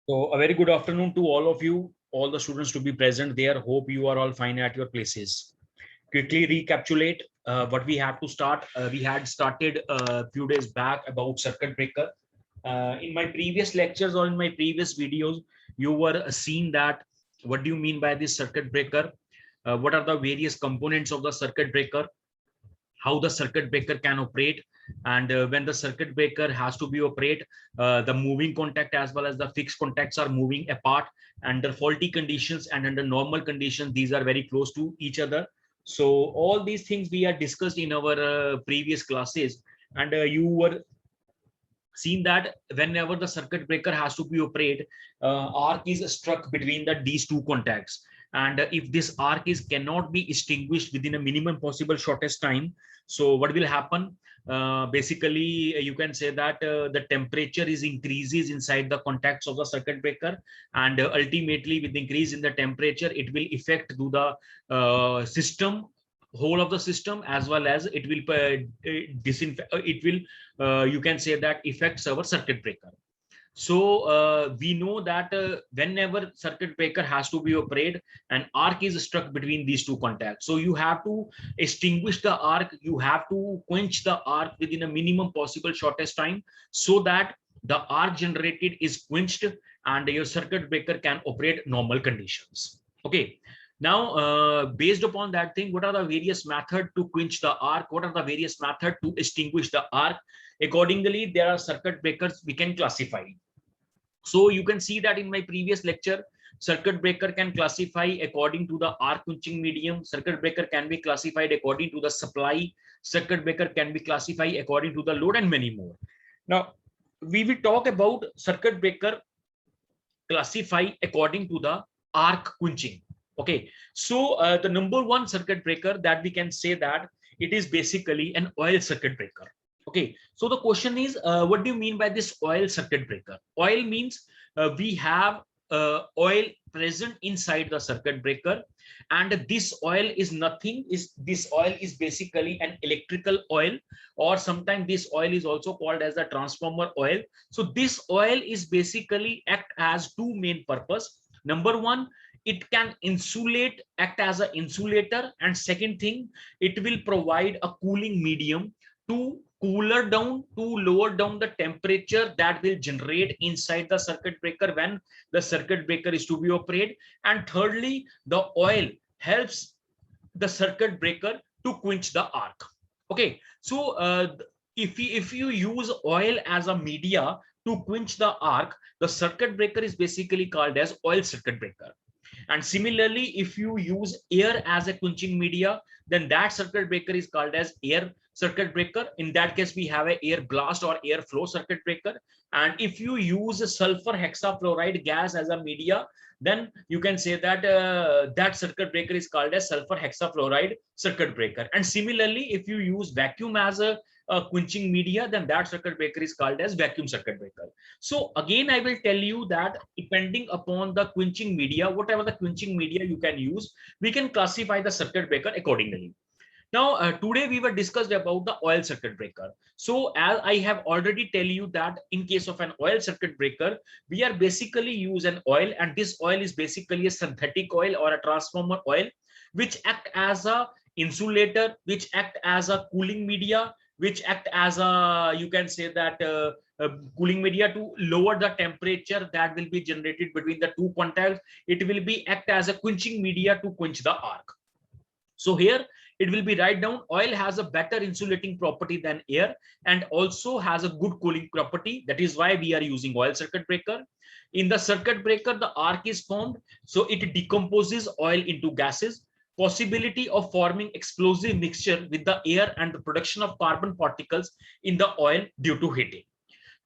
So a very good afternoon to all of you, all the students to be present there. Hope you are all fine at your places. Quickly recapitulate what we have to start. We had started a few days back about circuit breaker. In my previous lectures or in my previous videos, you were seeing that what do you mean by this circuit breaker? What are the various components of the circuit breaker? How the circuit breaker can operate, and when the circuit breaker has to be operate, the moving contact as well as the fixed contacts are moving apart under faulty conditions, and under normal conditions these are very close to each other. So all these things we are discussed in our previous classes, and you were seen that whenever the circuit breaker has to be operated, arc is struck between these two contacts, and if this arc is cannot be extinguished within a minimum possible shortest time, so what will happen? Basically, you can say that the temperature is increases inside the contacts of the circuit breaker, and ultimately with increase in the temperature it will affect to the system, whole of the system, as well as it will disinfect, it will you can say that affects our circuit breaker. So we know that whenever circuit breaker has to be operated, an arc is struck between these two contacts. So you have to extinguish the arc, you have to quench the arc within a minimum possible shortest time, so that the arc generated is quenched and your circuit breaker can operate normal conditions. Okay. Now, based upon that thing, what are the various methods to quench the arc? What are the various methods to extinguish the arc? Accordingly, there are circuit breakers we can classify. So you can see that in my previous lecture, circuit breaker can classify according to the arc quenching medium. Circuit breaker can be classified according to the supply. Circuit breaker can be classified according to the load, and many more. Now, we will talk about circuit breaker classify according to the arc quenching. Okay, so the number one circuit breaker that we can say that it is basically an oil circuit breaker. Okay, so the question is, what do you mean by this oil circuit breaker? Oil means we have oil present inside the circuit breaker, and this oil is nothing, is this oil is basically an electrical oil, or sometimes this oil is also called as the transformer oil. So this oil is basically act as two main purpose. Number one, it can insulate, act as an insulator, and second thing, it will provide a cooling medium to cooler down, to lower down the temperature that will generate inside the circuit breaker when the circuit breaker is to be operated. And thirdly, the oil helps the circuit breaker to quench the arc. Okay, so if you use oil as a media to quench the arc, the circuit breaker is basically called as oil circuit breaker. And similarly, if you use air as a quenching media, then that circuit breaker is called as air circuit breaker. In that case, we have an air blast or air flow circuit breaker. And if you use sulfur hexafluoride gas as a media, then you can say that that circuit breaker is called as sulfur hexafluoride circuit breaker. And similarly, if you use vacuum as a quenching media, then that circuit breaker is called as vacuum circuit breaker. So again, I will tell you that depending upon the quenching media, whatever the quenching media you can use, we can classify the circuit breaker accordingly. Now, today we were discussed about the oil circuit breaker. So as I have already tell you that in case of an oil circuit breaker, we are basically use an oil, and this oil is basically a synthetic oil or a transformer oil, which act as a insulator, which act as a cooling media, which act as a, you can say that cooling media to lower the temperature that will be generated between the two contacts. It will be act as a quenching media to quench the arc. So here it will be write down, oil has a better insulating property than air and also has a good cooling property. That is why we are using oil circuit breaker. In the circuit breaker, the arc is formed, so it decomposes oil into gases. Possibility of forming explosive mixture with the air and the production of carbon particles in the oil due to heating.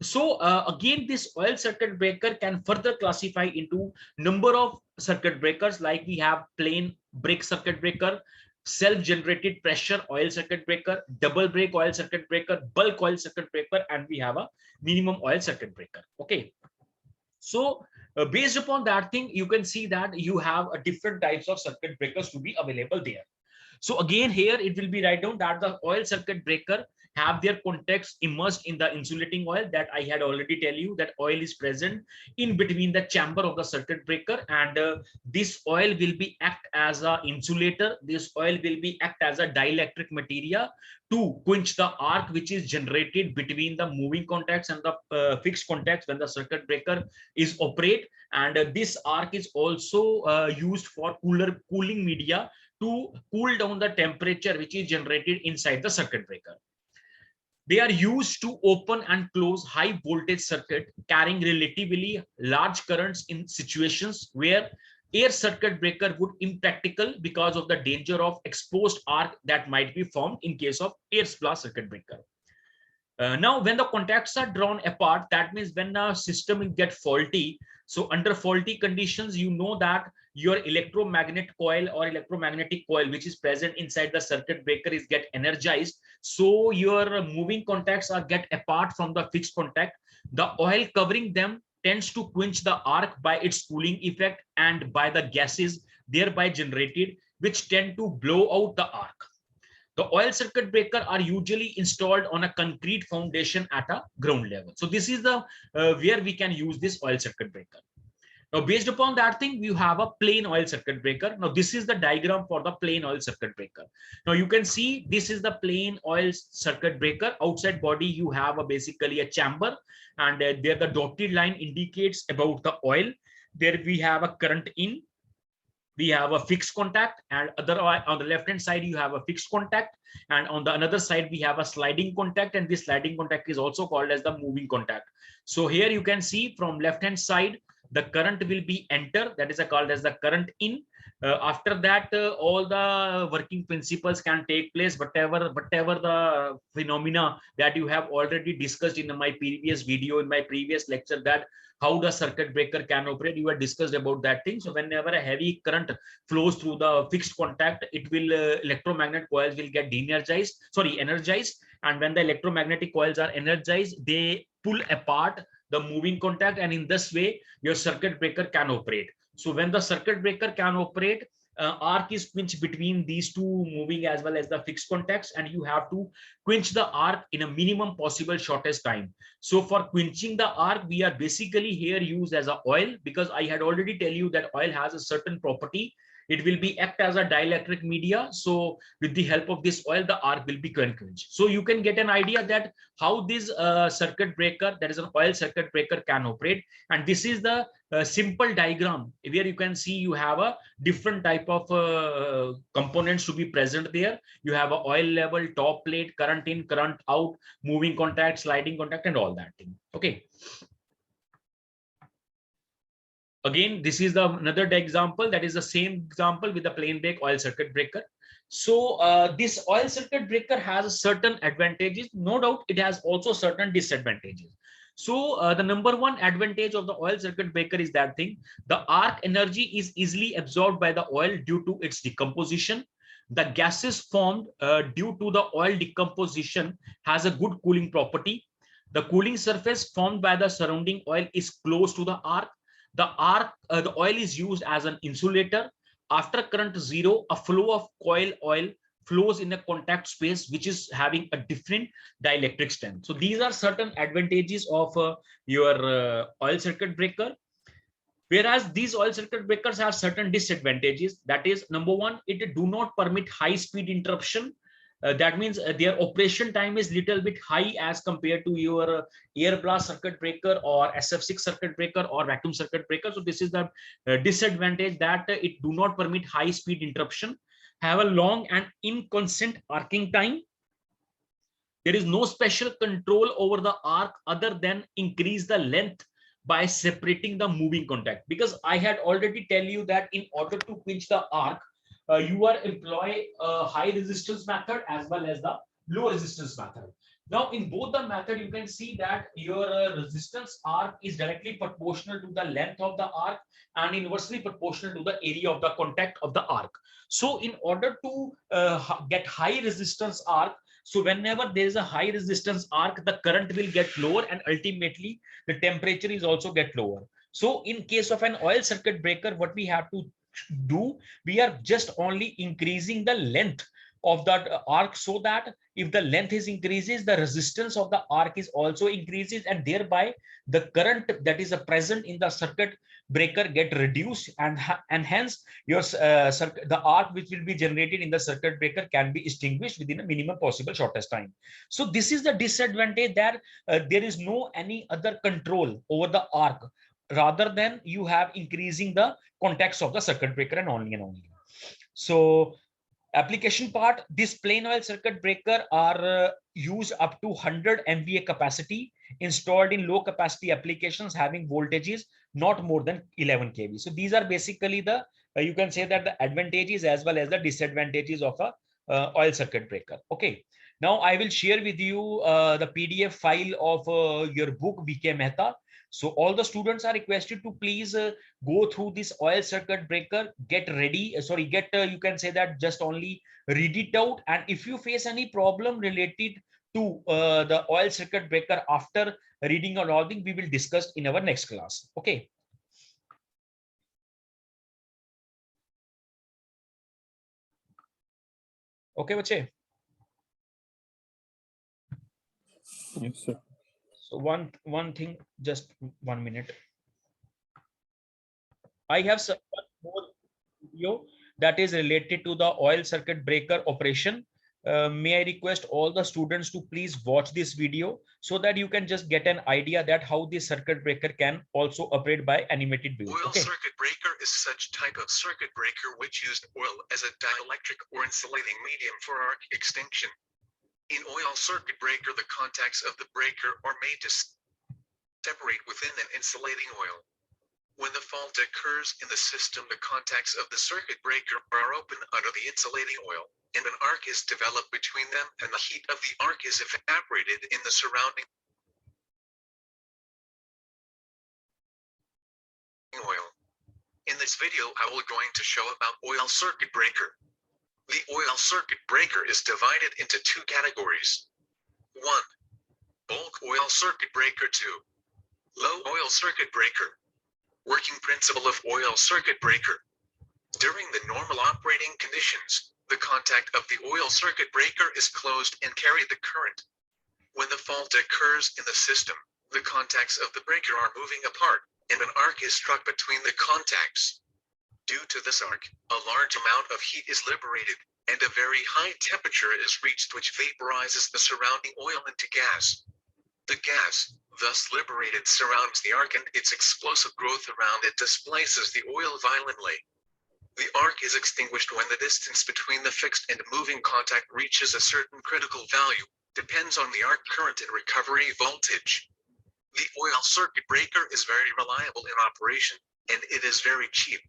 So again, this oil circuit breaker can further classify into number of circuit breakers, like we have plain brake circuit breaker, self-generated pressure oil circuit breaker, double brake oil circuit breaker, bulk oil circuit breaker, and we have a minimum oil circuit breaker. Okay, so based upon that thing, you can see that you have a different types of circuit breakers to be available there. So again, here it will be write down that the oil circuit breaker have their contacts immersed in the insulating oil that I had already tell you that oil is present in between the chamber of the circuit breaker, and this oil will be act as a insulator. This oil will be act as a dielectric material to quench the arc which is generated between the moving contacts and the fixed contacts when the circuit breaker is operate. And this arc is also used for cooling media to cool down the temperature which is generated inside the circuit breaker. They are used to open and close high voltage circuit carrying relatively large currents in situations where air circuit breaker would impractical because of the danger of exposed arc that might be formed in case of air splash circuit breaker. Now, when the contacts are drawn apart, that means when a system get faulty. So under faulty conditions, you know that your electromagnetic coil or electromagnetic coil, which is present inside the circuit breaker, is get energized. So your moving contacts are get apart from the fixed contact. The oil covering them tends to quench the arc by its cooling effect and by the gases thereby generated, which tend to blow out the arc. The oil circuit breaker are usually installed on a concrete foundation at a ground level. So this is the where we can use this oil circuit breaker. Now, based upon that thing, you have a plain oil circuit breaker. Now, this is the diagram for the plain oil circuit breaker. Now, you can see this is the plain oil circuit breaker. Outside body, you have basically a chamber, and there the dotted line indicates about the oil. There we have a current in. We have a fixed contact, and other on the left hand side you have a fixed contact, and on the another side we have a sliding contact, and this sliding contact is also called as the moving contact. So here you can see from left hand side the current will be enter, that is called as the current in. After that all the working principles can take place, whatever the phenomena that you have already discussed in my previous video, in my previous lecture, that how the circuit breaker can operate, you have discussed about that thing. So whenever a heavy current flows through the fixed contact, it will electromagnetic coils will get energized, and when the electromagnetic coils are energized, they pull apart the moving contact, and in this way your circuit breaker can operate. So when the circuit breaker can operate, arc is quenched between these two moving as well as the fixed contacts, and you have to quench the arc in a minimum possible shortest time. So for quenching the arc, we are basically here used as a oil, because I had already tell you that oil has a certain property. It will be act as a dielectric media. So with the help of this oil, the arc will be quenched. So you can get an idea that how this circuit breaker, that is an oil circuit breaker, can operate. And this is the simple diagram where you can see you have a different type of components to be present there. You have a oil level, top plate, current in, current out, moving contact, sliding contact, and all that thing. Okay. Again, this is another example, that is the same example with the plain break oil circuit breaker. So this oil circuit breaker has certain advantages. No doubt it has also certain disadvantages. So the number one advantage of the oil circuit breaker is that thing, the arc energy is easily absorbed by the oil due to its decomposition. The gases formed due to the oil decomposition has a good cooling property. The cooling surface formed by the surrounding oil is close to the arc. The oil is used as an insulator. After current zero, a flow of coil oil flows in a contact space which is having a different dielectric strength. So these are certain advantages of your oil circuit breaker. Whereas these oil circuit breakers have certain disadvantages. That is, number one, it do not permit high speed interruption. That means their operation time is little bit high as compared to your air blast circuit breaker or SF6 circuit breaker or vacuum circuit breaker. So this is the disadvantage, that it do not permit high speed interruption, have a long and inconstant arcing time. There is no special control over the arc other than increase the length by separating the moving contact. Because I had already tell you that in order to quench the arc, you are employ a high resistance method as well as the low resistance method. Now in both the method, you can see that your resistance arc is directly proportional to the length of the arc and inversely proportional to the area of the contact of the arc. So in order to get high resistance arc, so whenever there is a high resistance arc, the current will get lower and ultimately the temperature is also get lower. So in case of an oil circuit breaker, what we have to do, we are just only increasing the length of that arc, so that if the length is increases, the resistance of the arc is also increases, and thereby the current that is present in the circuit breaker get reduced, and hence your the arc which will be generated in the circuit breaker can be extinguished within a minimum possible shortest time. So this is the disadvantage, that there is no any other control over the arc rather than you have increasing the contacts of the circuit breaker and only. So application part, this plain oil circuit breaker are used up to 100 MVA capacity, installed in low capacity applications having voltages not more than 11 kV. So these are basically the you can say that the advantages as well as the disadvantages of a oil circuit breaker. Okay, now I will share with you the PDF file of your book VK Mehta. So all the students are requested to please go through this oil circuit breaker, get ready, get you can say that just only read it out, and if you face any problem related to the oil circuit breaker after reading or all thing, we will discuss in our next class. Okay. Okay, bache. Yes, sir. So one thing, just 1 minute. I have some more video that is related to the oil circuit breaker operation. May I request all the students to please watch this video so that you can just get an idea that how this circuit breaker can also operate by animated view. Oil Okay. circuit breaker is such type of circuit breaker which used oil as a dielectric or insulating medium for arc extinction. In oil circuit breaker, the contacts of the breaker are made to separate within an insulating oil. When the fault occurs in the system, the contacts of the circuit breaker are open under the insulating oil, and an arc is developed between them, and the heat of the arc is evaporated in the surrounding oil. In this video, I will going to show about oil circuit breaker. The oil circuit breaker is divided into two categories. 1. Bulk oil circuit breaker. 2. Low oil circuit breaker. Working principle of oil circuit breaker. During the normal operating conditions, the contact of the oil circuit breaker is closed and carry the current. When the fault occurs in the system, the contacts of the breaker are moving apart, and an arc is struck between the contacts. Due to this arc, a large amount of heat is liberated, and a very high temperature is reached which vaporizes the surrounding oil into gas. The gas, thus liberated, surrounds the arc, and its explosive growth around it displaces the oil violently. The arc is extinguished when the distance between the fixed and moving contact reaches a certain critical value, depends on the arc current and recovery voltage. The oil circuit breaker is very reliable in operation, and it is very cheap.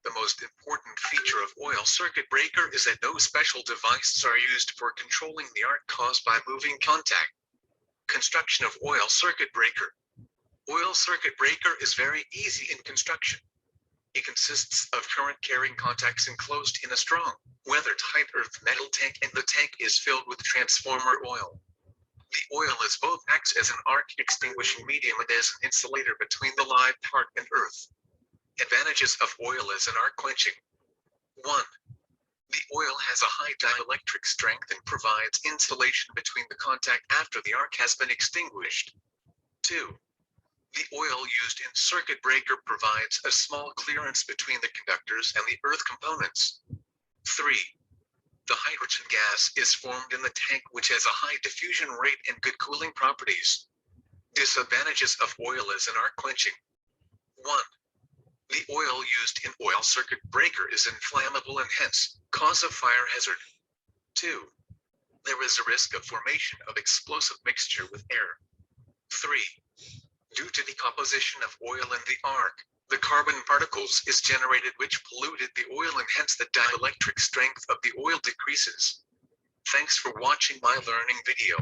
The most important feature of oil circuit breaker is that no special devices are used for controlling the arc caused by moving contact. Construction of oil circuit breaker. Oil circuit breaker is very easy in construction. It consists of current carrying contacts enclosed in a strong, weather-tight earth metal tank, and the tank is filled with transformer oil. The oil is both acts as an arc extinguishing medium and as an insulator between the live part and earth. Advantages of oil as an arc quenching. 1. The oil has a high dielectric strength and provides insulation between the contact after the arc has been extinguished. 2. The oil used in circuit breaker provides a small clearance between the conductors and the earth components. 3. The hydrogen gas is formed in the tank, which has a high diffusion rate and good cooling properties. Disadvantages of oil as an arc quenching. 1. The oil used in oil circuit breaker is inflammable and hence cause a fire hazard. 2. There is a risk of formation of explosive mixture with air. 3. Due to decomposition of oil in the arc, the carbon particles is generated which polluted the oil, and hence the dielectric strength of the oil decreases. Thanks for watching my learning video.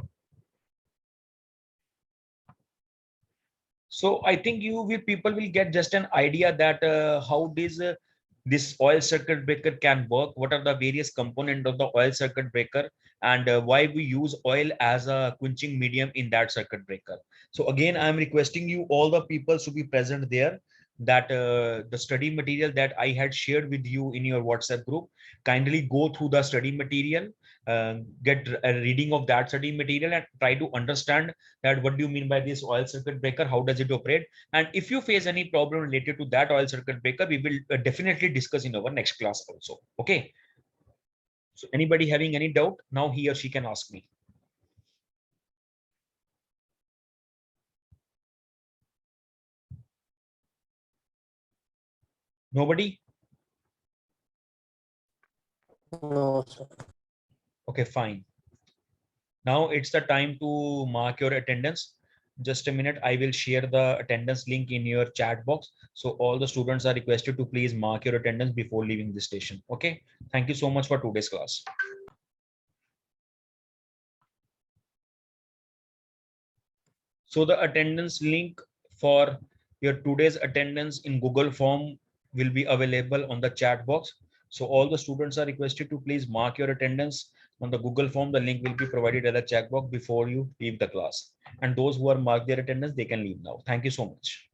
So I think people will get just an idea that how this oil circuit breaker can work, what are the various components of the oil circuit breaker, and why we use oil as a quenching medium in that circuit breaker. So again, I'm requesting you all the people to be present there. that the study material that I had shared with you in your WhatsApp group. Kindly go through the study material, get a reading of that study material, and try to understand that what do you mean by this oil circuit breaker, how does it operate, and if you face any problem related to that oil circuit breaker, we will definitely discuss in our next class also. Okay. So anybody having any doubt, now he or she can ask me. Nobody? No, sir. Okay, fine. Now it's the time to mark your attendance. Just a minute, I will share the attendance link in your chat box. So all the students are requested to please mark your attendance before leaving the station. Okay. Thank you so much for today's class. So the attendance link for your today's attendance in Google form will be available on the chat box. So all the students are requested to please mark your attendance on the Google form. The link will be provided at the chat box before you leave the class. And those who are marked their attendance, they can leave now. Thank you so much.